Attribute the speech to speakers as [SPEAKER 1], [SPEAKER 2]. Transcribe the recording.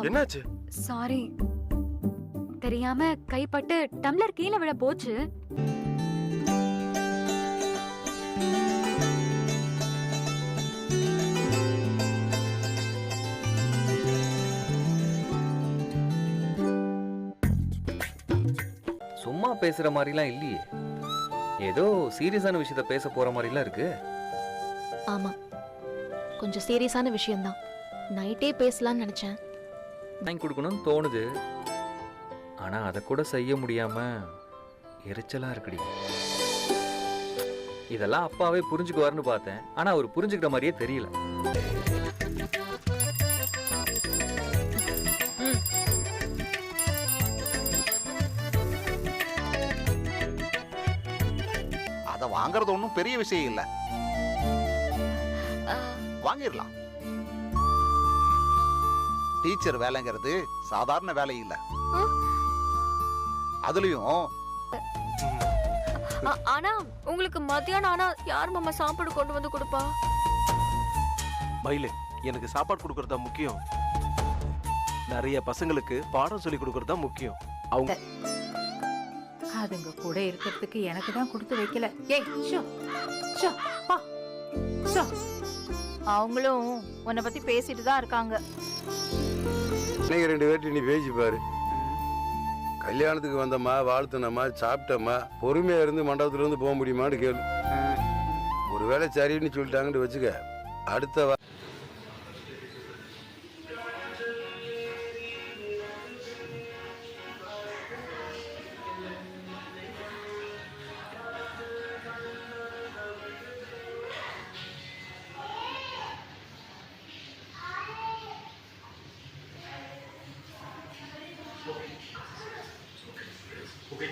[SPEAKER 1] என்னாச்சு?
[SPEAKER 2] சாரி, தெரியாம கைப்பட்டு டம்ளர் கீழே விழ போச்சு.
[SPEAKER 3] சும்மா பேசுற மாதிரிலாம் இல்லையே, ஏதோ சீரியஸான விஷயத்த பேச போற மாதிரிலாம் இருக்கு.
[SPEAKER 4] ஆமா, கொஞ்சம் சீரியஸான விஷயம்தான். நைட்டே பேசலாம்னு நினைச்சேன்.
[SPEAKER 3] வாங்கி கொடுக்கணும்னு தோணுது, ஆனா அதை கூட செய்ய முடியாம எரிச்சலா இருக்குடி. இதெல்லாம் அப்பாவே புரிஞ்சுக்குவாருன்னு பார்த்தேன், ஆனா அவர் புரிஞ்சுக்கிற மாதிரியே தெரியல.
[SPEAKER 5] அதை வாங்குறது ஒன்றும் பெரிய விஷயம் இல்லை, வாங்கிடலாம். டீச்சர் வேலைங்கிறது சாதாரண வேலை இல்ல. அதுலயும்
[SPEAKER 6] ஆனா உங்களுக்கு மத்தியானம் ஆனா யார் மாமா சாப்பாடு கொண்டு வந்து கொடுப்பா?
[SPEAKER 1] மயிலு, எனக்கு சாப்பாடு கொடுக்கறதா முக்கியம். நிறைய பசங்களுக்கு பாடம் சொல்லி கொடுக்கறதா முக்கியம். அவங்க
[SPEAKER 7] அதுங்க கூட இருக்கிறதுக்கு எனக்கு தான் கொடுத்து வைக்கல. ஏய் ஷோ ஷோ பா ஷோ. அவங்களும் உன்னை பத்தி பேசிட்டு தான் இருக்காங்க.
[SPEAKER 8] இன்னைக்கு 2 பேர்ட்டு நீ பேசி பாரு. கல்யாணத்துக்கு வந்தம்மா, வாழ்த்துனம்மா, சாப்பிட்டம்மா, பொறுமையா இருந்து மண்டபத்துல இருந்து போக முடியுமான்னு கேளு. ஒருவேளை சரின்னு சொல்லிட்டாங்கன்னு வச்சுக்க, அடுத்த
[SPEAKER 9] Okay.